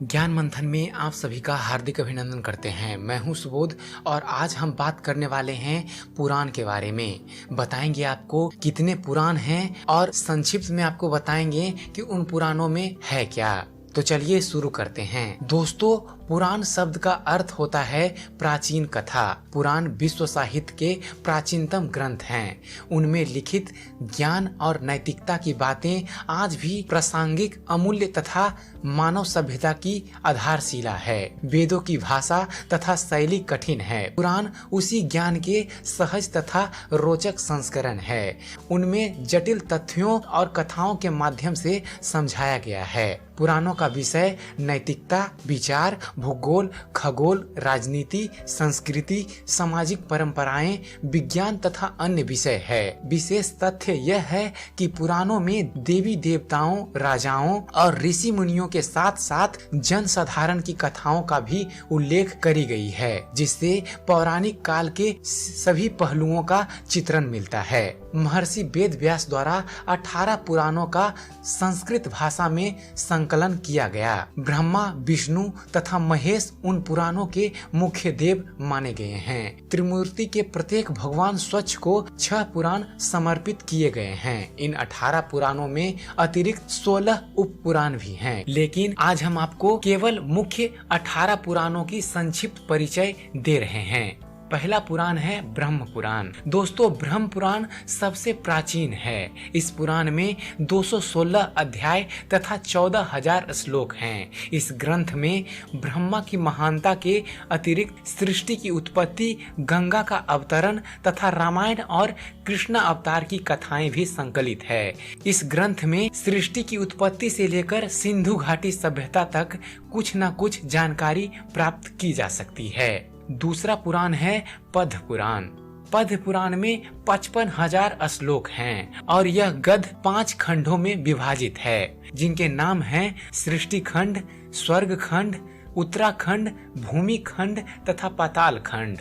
ज्ञान मंथन में आप सभी का हार्दिक अभिनंदन करते हैं। मैं हूं सुबोध और आज हम बात करने वाले हैं पुराण के बारे में। बताएंगे आपको कितने पुराण हैं और संक्षिप्त में आपको बताएंगे कि उन पुराणों में है क्या। तो चलिए शुरू करते हैं। दोस्तों, पुराण शब्द का अर्थ होता है प्राचीन कथा। पुराण विश्व साहित्य के प्राचीनतम ग्रंथ हैं। उनमें लिखित ज्ञान और नैतिकता की बातें आज भी प्रासंगिक, अमूल्य तथा मानव सभ्यता की आधारशिला है। वेदों की भाषा तथा शैली कठिन है। पुराण उसी ज्ञान के सहज तथा रोचक संस्करण है। उनमें जटिल तथ्यों और कथाओं के माध्यम से समझाया गया है। पुराणों का विषय नैतिकता, विचार, भूगोल, खगोल, राजनीति, संस्कृति, सामाजिक परंपराएं, विज्ञान तथा अन्य विषय है। विशेष तथ्य यह है कि पुराणों में देवी देवताओं, राजाओं और ऋषि मुनियों के साथ साथ जन साधारण की कथाओं का भी उल्लेख करी गई है, जिससे पौराणिक काल के सभी पहलुओं का चित्रण मिलता है। महर्षि वेद व्यास द्वारा 18 पुराणों का संस्कृत भाषा में संकलन किया गया। ब्रह्मा, विष्णु तथा महेश उन पुराणों के मुख्य देव माने गए हैं। त्रिमूर्ति के प्रत्येक भगवान स्वच्छ को 6 पुराण समर्पित किए गए हैं। इन 18 पुराणों में अतिरिक्त 16 उप पुराण भी हैं, लेकिन आज हम आपको केवल मुख्य 18 पुराणों की संक्षिप्त परिचय दे रहे हैं। पहला पुराण है ब्रह्म पुराण। दोस्तों, ब्रह्म पुराण सबसे प्राचीन है। इस पुराण में 216 अध्याय तथा 14,000 श्लोक हैं। इस ग्रंथ में ब्रह्मा की महानता के अतिरिक्त सृष्टि की उत्पत्ति, गंगा का अवतरण तथा रामायण और कृष्ण अवतार की कथाएं भी संकलित है। इस ग्रंथ में सृष्टि की उत्पत्ति से लेकर सिंधु घाटी सभ्यता तक कुछ न कुछ जानकारी प्राप्त की जा सकती है। दूसरा पुराण है पद्म पुराण। पद्म पुराण में 55,000 श्लोक हैं और यह गद्य 5 खंडों में विभाजित है, जिनके नाम हैं सृष्टि खंड, स्वर्ग खंड, उत्तराखंड, भूमि खंड तथा पाताल खंड।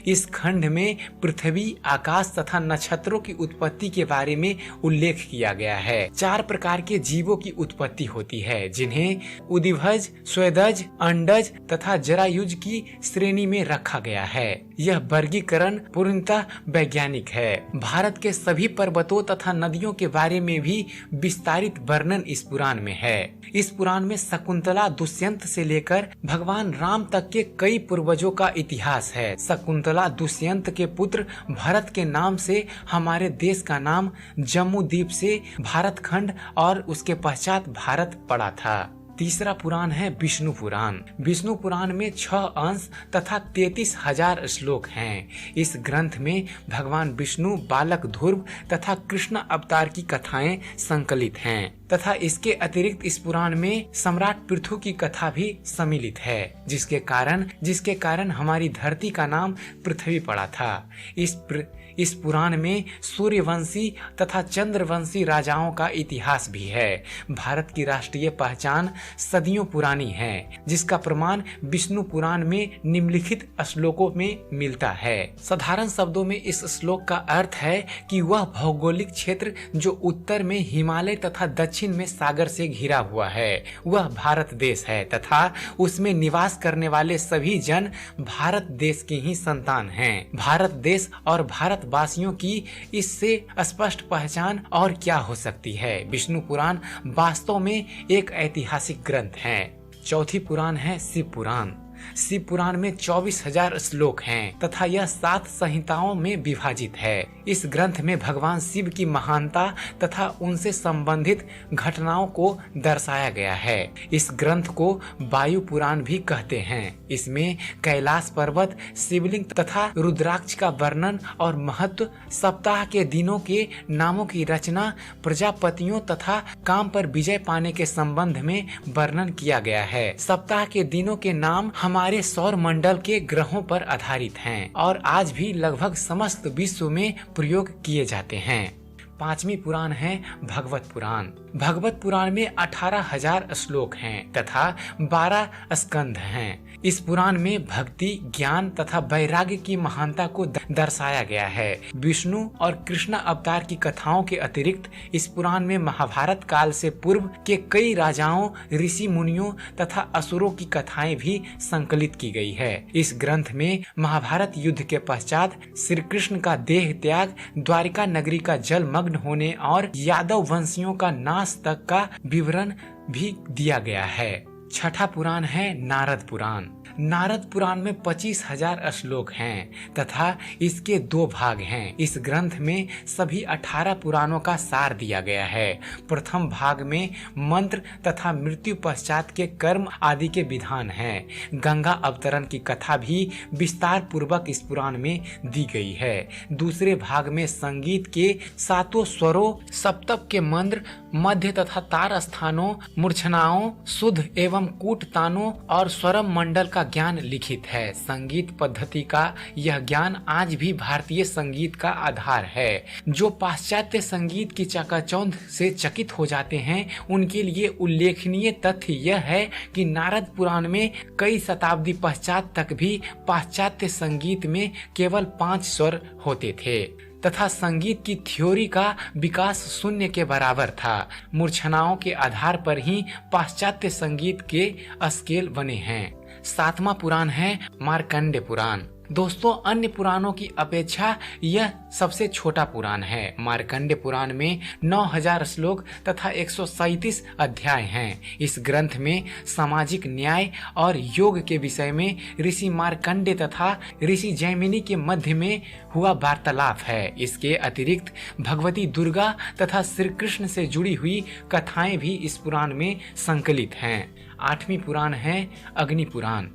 इस खंड में पृथ्वी, आकाश तथा नक्षत्रों की उत्पत्ति के बारे में उल्लेख किया गया है। 4 प्रकार के जीवों की उत्पत्ति होती है, जिन्हें उदिभज, स्वेदज, अंडज तथा जरायुज की श्रेणी में रखा गया है। यह वर्गीकरण पूर्णतः वैज्ञानिक है। भारत के सभी पर्वतों तथा नदियों के बारे में भी विस्तारित वर्णन इस पुराण में है। इस पुराण में शकुंतला, दुष्यंत से लेकर भगवान राम तक के कई पूर्वजों का इतिहास है। शकुंतला दुष्यंत के पुत्र भरत के नाम से हमारे देश का नाम जम्मू द्वीप से भारत खंड और उसके पश्चात भारत पड़ा था। तीसरा पुराण है विष्णु पुराण। विष्णु पुराण में 6 अंश तथा 33,000 श्लोक हैं। इस ग्रंथ में भगवान विष्णु, बालक ध्रुव तथा कृष्ण अवतार की कथाएं संकलित हैं तथा इसके अतिरिक्त इस पुराण में सम्राट पृथु की कथा भी सम्मिलित है, जिसके कारण हमारी धरती का नाम पृथ्वी पड़ा था। इस पुराण में सूर्यवंशी तथा चंद्रवंशी राजाओं का इतिहास भी है। भारत की राष्ट्रीय पहचान सदियों पुरानी है, जिसका प्रमाण विष्णु पुराण में निम्नलिखित श्लोकों में मिलता है। साधारण शब्दों में इस श्लोक का अर्थ है कि वह भौगोलिक क्षेत्र जो उत्तर में हिमालय तथा दक्षिण में सागर से घिरा हुआ है, वह भारत देश है तथा उसमें निवास करने वाले सभी जन भारत देश की ही संतान हैं। भारत देश और भारतवासियों की इससे स्पष्ट पहचान और क्या हो सकती है। विष्णु पुराण वास्तव में एक ऐतिहासिक ग्रंथ है। चौथी पुराण है शिव पुराण। शिव पुराण में 24,000 श्लोक हैं तथा यह 7 संहिताओं में विभाजित है। इस ग्रंथ में भगवान शिव की महानता तथा उनसे संबंधित घटनाओं को दर्शाया गया है। इस ग्रंथ को वायु पुराण भी कहते हैं। इसमें कैलाश पर्वत, शिवलिंग तथा रुद्राक्ष का वर्णन और महत्व, सप्ताह के दिनों के नामों की रचना, प्रजापतियों तथा काम पर विजय पाने के संबंध में वर्णन किया गया है। सप्ताह के दिनों के नाम हमारे सौर मंडल के ग्रहों पर आधारित हैं और आज भी लगभग समस्त विश्व में प्रयोग किए जाते हैं। 5वीं पुराण है भगवत पुराण। भगवत पुराण में 18,000 श्लोक हैं तथा 12 स्कंध हैं। इस पुराण में भक्ति, ज्ञान तथा वैराग्य की महानता को दर्शाया गया है। विष्णु और कृष्ण अवतार की कथाओं के अतिरिक्त इस पुराण में महाभारत काल से पूर्व के कई राजाओं, ऋषि मुनियों तथा असुरों की कथाएं भी संकलित की गई है। इस ग्रंथ में महाभारत युद्ध के पश्चात श्री कृष्ण का देह त्याग, द्वारिका नगरी का जलमग्न होने और यादव वंशियों का नाश तक का विवरण भी दिया गया है। छठा पुराण है नारद पुराण। नारद पुराण में 25,000 श्लोक हैं तथा इसके 2 भाग हैं। इस ग्रंथ में सभी 18 पुराणों का सार दिया गया है। प्रथम भाग में मंत्र तथा मृत्यु पश्चात के कर्म आदि के विधान हैं। गंगा अवतरण की कथा भी विस्तार पूर्वक इस पुराण में दी गई है। दूसरे भाग में संगीत के 7 स्वरों, सप्तक के मंत्र, मध्य तथा तार स्थानों, मूर्छनाओं, शुद्ध एवं कूट तानों और स्वरम मंडल का ज्ञान लिखित है। संगीत पद्धति का यह ज्ञान आज भी भारतीय संगीत का आधार है। जो पाश्चात्य संगीत की चकाचौंध से चकित हो जाते हैं, उनके लिए उल्लेखनीय तथ्य यह है कि नारद पुराण में कई शताब्दी पश्चात तक भी पाश्चात्य संगीत में केवल 5 स्वर होते थे तथा संगीत की थ्योरी का विकास शून्य के बराबर था। मूर्छनाओं के आधार पर ही पाश्चात्य संगीत के स्केल बने हैं। 7वां पुराण है मार्कंडेय पुराण। दोस्तों, अन्य पुराणों की अपेक्षा यह सबसे छोटा पुराण है। मार्कंडेय पुराण में 9,000 श्लोक तथा 137 अध्याय हैं। इस ग्रंथ में सामाजिक न्याय और योग के विषय में ऋषि मार्कंडेय तथा ऋषि जैमिनी के मध्य में हुआ वार्तालाप है। इसके अतिरिक्त भगवती दुर्गा तथा श्री कृष्ण से जुड़ी हुई कथाएं भी इस पुराण में संकलित हैं। 8वीं पुराण है अग्नि पुराण।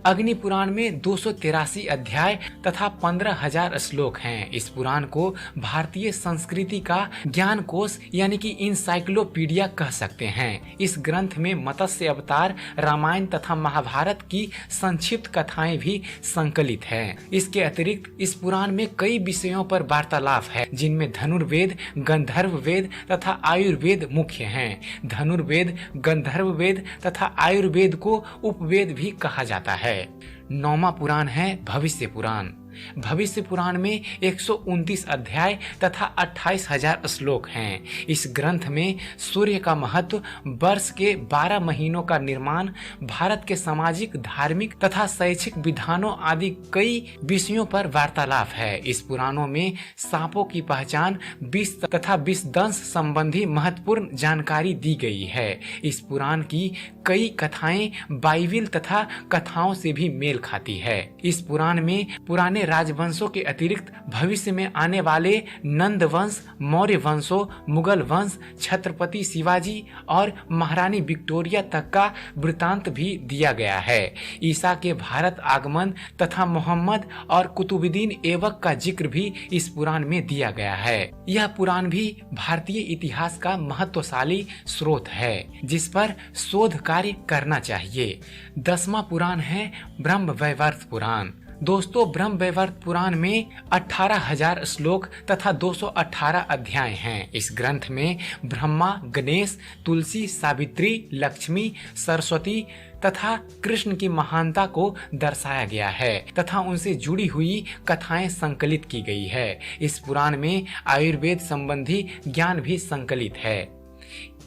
अग्नि पुराण में 283 अध्याय तथा 15,000 श्लोक हैं। इस पुराण को भारतीय संस्कृति का ज्ञान कोश यानी कि इंसाइक्लोपीडिया कह सकते हैं। इस ग्रंथ में मत्स्य अवतार, रामायण तथा महाभारत की संक्षिप्त कथाएं भी संकलित हैं। इसके अतिरिक्त इस पुराण में कई विषयों पर वार्तालाप है, जिनमें धनुर्वेद, गंधर्व वेद तथा आयुर्वेद मुख्य हैं। धनुर्वेद, गंधर्व वेद तथा आयुर्वेद को उपवेद भी कहा जाता है। 9वां पुराण है भविष्य पुराण। भविष्य पुराण में 129 अध्याय तथा 28,000 श्लोक हैं। इस ग्रंथ में सूर्य का महत्व, वर्ष के 12 महीनों का निर्माण, भारत के सामाजिक, धार्मिक तथा शैक्षिक विधानों आदि कई विषयों पर वार्तालाप है। इस पुराणों में सांपों की पहचान, विष तथा विषदंश संबंधी महत्वपूर्ण जानकारी दी गई है। इस पुराण की कई कथाएं बाइबिल तथा कथाओं से भी मेल खाती है। इस पुराण में पुराने राजवंशों के अतिरिक्त भविष्य में आने वाले नंद वंश, मौर्य वंशों, मुगल वंश, छत्रपति शिवाजी और महारानी विक्टोरिया तक का वृतांत भी दिया गया है। ईसा के भारत आगमन तथा मोहम्मद और कुतुबुद्दीन ऐबक का जिक्र भी इस पुराण में दिया गया है। यह पुराण भी भारतीय इतिहास का महत्वशाली स्रोत है, जिस पर शोध कार्य करना चाहिए। 10वां पुराण है ब्रह्म वैवर्त पुराण। दोस्तों, ब्रह्म वैवर्त पुराण में 18,000 श्लोक तथा 218 अध्याय हैं। इस ग्रंथ में ब्रह्मा, गणेश, तुलसी, सावित्री, लक्ष्मी, सरस्वती तथा कृष्ण की महानता को दर्शाया गया है तथा उनसे जुड़ी हुई कथाएं संकलित की गई है। इस पुराण में आयुर्वेद संबंधी ज्ञान भी संकलित है।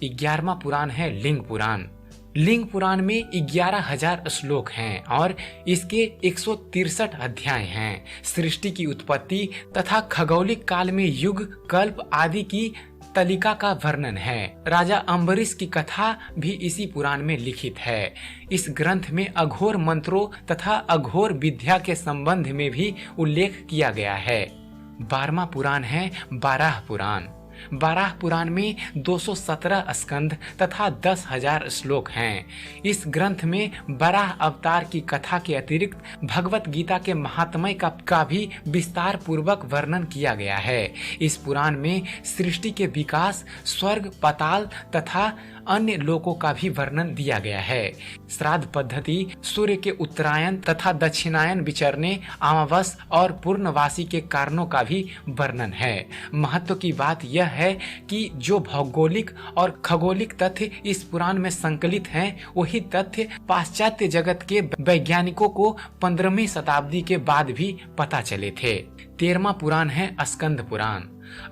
11वां पुराण है लिंग पुराण। लिंग पुराण में 11,000 श्लोक हैं और इसके 163 अध्याय हैं। सृष्टि की उत्पत्ति तथा खगोलिक काल में युग, कल्प आदि की तलिका का वर्णन है। राजा अम्बरीश की कथा भी इसी पुराण में लिखित है। इस ग्रंथ में अघोर मंत्रों तथा अघोर विद्या के संबंध में भी उल्लेख किया गया है। 12वां पुराण है बाराह पुराण। बाराह पुराण में 217 स्कंध तथा 10,000 श्लोक हैं। इस ग्रंथ में बराह अवतार की कथा के अतिरिक्त भगवत गीता के महात्म्य का भी विस्तार पूर्वक वर्णन किया गया है। इस पुराण में सृष्टि के विकास, स्वर्ग, पाताल तथा अन्य लोकों का भी वर्णन दिया गया है। श्राद्ध पद्धति, सूर्य के उत्तरायण तथा दक्षिणायन विचरने, अमावस और पूर्णवासी के कारणों का भी वर्णन है। महत्व की बात यह है कि जो भौगोलिक और खगोलिक तथ्य इस पुराण में संकलित हैं, वही तथ्य पाश्चात्य जगत के वैज्ञानिकों को 15वीं शताब्दी के बाद भी पता चले थे। 13वां पुराण है स्कंद पुराण।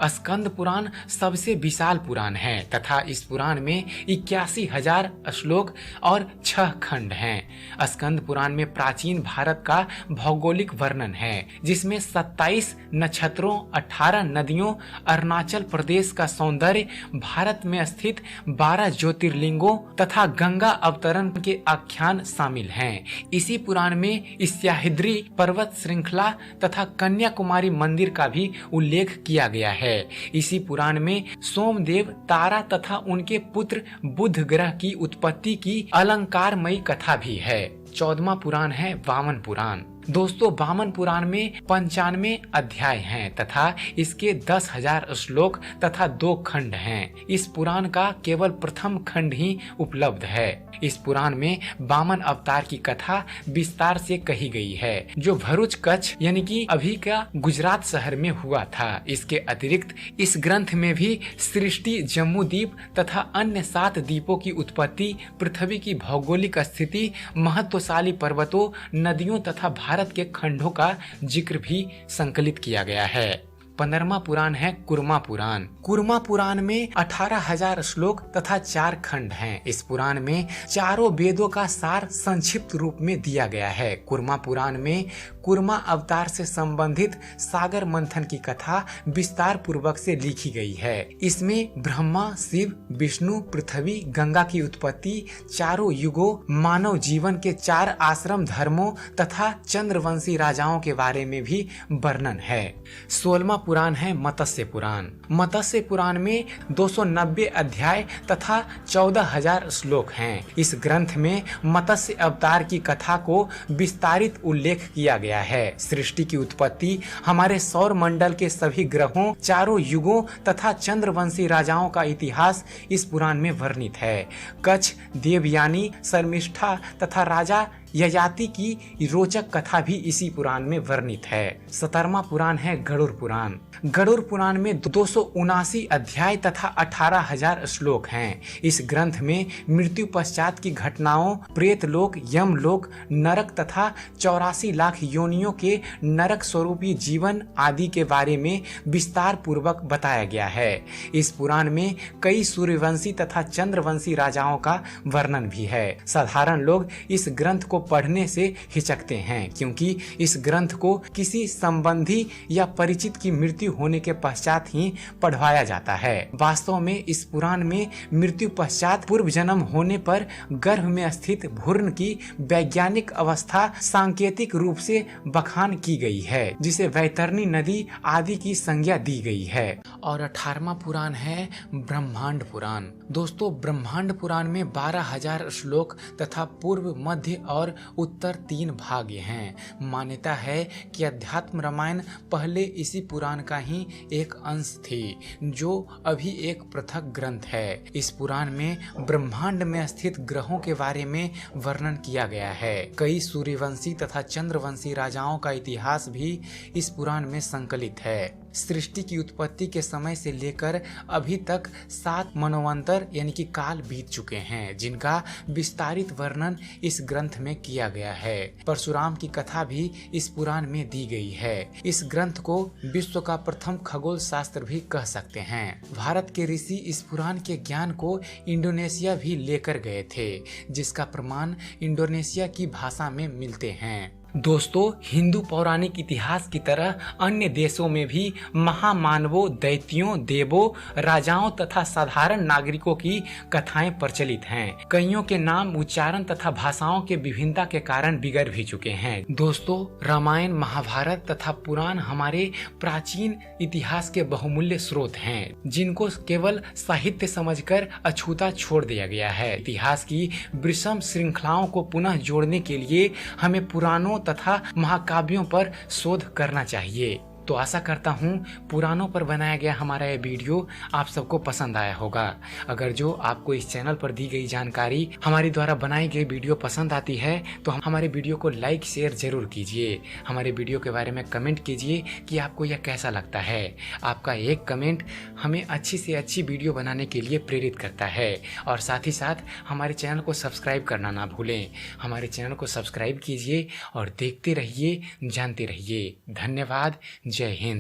स्कंद पुराण सबसे विशाल पुराण है तथा इस पुराण में 81,000 श्लोक और 6 खंड हैं। स्कंद पुराण में प्राचीन भारत का भौगोलिक वर्णन है, जिसमें 27 नक्षत्रों, 18 नदियों, अरुणाचल प्रदेश का सौंदर्य, भारत में स्थित 12 ज्योतिर्लिंगों तथा गंगा अवतरण के आख्यान शामिल हैं। इसी पुराण में सह्याद्री पर्वत श्रृंखला तथा कन्याकुमारी मंदिर का भी उल्लेख किया गया है। इसी पुराण में सोमदेव, तारा तथा उनके पुत्र बुध ग्रह की उत्पत्ति की अलंकारमयी कथा भी है। 14वां पुराण है वामन पुराण। दोस्तों, वामन पुराण में 95 अध्याय हैं तथा इसके 10,000 श्लोक तथा 2 खंड हैं। इस पुराण का केवल प्रथम खंड ही उपलब्ध है। इस पुराण में वामन अवतार की कथा विस्तार से कही गई है, जो भरूच, कच्छ यानी कि अभी का गुजरात शहर में हुआ था। इसके अतिरिक्त इस ग्रंथ में भी सृष्टि, जम्मू द्वीप तथा अन्य 7 द्वीपों की उत्पत्ति, पृथ्वी की भौगोलिक स्थिति, महत्वशाली पर्वतों, नदियों तथा भारत के खंडों का जिक्र भी संकलित किया गया है। 15वां पुराण है कुरमा पुराण। कुरमा पुराण में 18,000 श्लोक तथा 4 खंड हैं। इस पुराण में चारों वेदों का सार संक्षिप्त रूप में दिया गया है। कुरमा पुराण में कुरमा अवतार से संबंधित सागर मंथन की कथा विस्तार पूर्वक से लिखी गई है। इसमें ब्रह्मा, शिव, विष्णु, पृथ्वी, गंगा की उत्पत्ति, चारों युगों, मानव जीवन के 4 आश्रम धर्मों तथा चंद्रवंशी राजाओं के बारे में भी वर्णन है। 16वां पुराण है मत्स्य पुराण। मत्स्य पुराण में 290 अध्याय तथा 14,000 श्लोक हैं। इस ग्रंथ में मत्स्य अवतार की कथा को विस्तारित उल्लेख किया गया है। सृष्टि की उत्पत्ति, हमारे सौर मंडल के सभी ग्रहों, चारों युगों तथा चंद्रवंशी राजाओं का इतिहास इस पुराण में वर्णित है। कच्छ, देवयानी, शर्मिष्ठा तथा राजा ययाति की रोचक कथा भी इसी पुराण में वर्णित है। 17वां पुराण है गरुड़ पुराण। गरुड़ पुराण में 279 अध्याय तथा 18,000 श्लोक हैं। इस ग्रंथ में मृत्यु पश्चात की घटनाओं, प्रेत लोक, यम लोक, नरक तथा 84 लाख योनियों के नरक स्वरूपी जीवन आदि के बारे में विस्तार पूर्वक बताया गया है। इस पुराण में कई सूर्यवंशी तथा चंद्रवंशी राजाओं का वर्णन भी है। साधारण लोग इस ग्रंथ को पढ़ने से हिचकते हैं, क्योंकि इस ग्रंथ को किसी संबंधी या परिचित की मृत्यु होने के पश्चात ही पढ़वाया जाता है। वास्तव में इस पुराण में मृत्यु पश्चात पूर्व जन्म होने पर गर्भ में स्थित भ्रूण की वैज्ञानिक अवस्था सांकेतिक रूप से बखान की गई है, जिसे वैतरणी नदी आदि की संज्ञा दी गई है। और 18वां पुराण है ब्रह्मांड पुराण। दोस्तों, ब्रह्मांड पुराण में 12,000 श्लोक तथा पूर्व, मध्य और उत्तर 3 भाग हैं। मान्यता है कि अध्यात्म रामायण पहले इसी पुराण का ही एक अंश थी, जो अभी एक पृथक ग्रंथ है। इस पुराण में ब्रह्मांड में स्थित ग्रहों के बारे में वर्णन किया गया है। कई सूर्यवंशी तथा चंद्रवंशी राजाओं का इतिहास भी इस पुराण में संकलित है। सृष्टि की उत्पत्ति के समय से लेकर अभी तक 7 मनवंतर यानी कि काल बीत चुके हैं, जिनका विस्तारित वर्णन इस ग्रंथ में किया गया है। परशुराम की कथा भी इस पुराण में दी गई है। इस ग्रंथ को विश्व का प्रथम खगोल शास्त्र भी कह सकते हैं। भारत के ऋषि इस पुराण के ज्ञान को इंडोनेशिया भी लेकर गए थे, जिसका प्रमाण इंडोनेशिया की भाषा में मिलते हैं। दोस्तों, हिंदू पौराणिक इतिहास की तरह अन्य देशों में भी महामानवों, दैत्यों, देवों, राजाओं तथा साधारण नागरिकों की कथाएं प्रचलित हैं। कईयों के नाम, उच्चारण तथा भाषाओं के विभिन्नता के कारण बिगड़ भी चुके हैं। दोस्तों, रामायण, महाभारत तथा पुराण हमारे प्राचीन इतिहास के बहुमूल्य स्रोत हैं, जिनको केवल साहित्य समझकर अछूता छोड़ दिया गया है। इतिहास की विषम श्रृंखलाओं को पुनः जोड़ने के लिए हमें पुराणों तथा महाकाव्यों पर शोध करना चाहिए। तो आशा करता हूँ पुरानों पर बनाया गया हमारा ये वीडियो आप सबको पसंद आया होगा। अगर जो आपको इस चैनल पर दी गई जानकारी हमारी द्वारा बनाई गई वीडियो पसंद आती है तो हमारे वीडियो को लाइक शेयर जरूर कीजिए। हमारे वीडियो के बारे में कमेंट कीजिए कि आपको यह कैसा लगता है। आपका एक कमेंट हमें अच्छी से अच्छी वीडियो बनाने के लिए प्रेरित करता है। और साथ ही साथ हमारे चैनल को सब्सक्राइब करना ना भूलें। हमारे चैनल को सब्सक्राइब कीजिए और देखते रहिए, जानते रहिए। धन्यवाद। जय हिंद।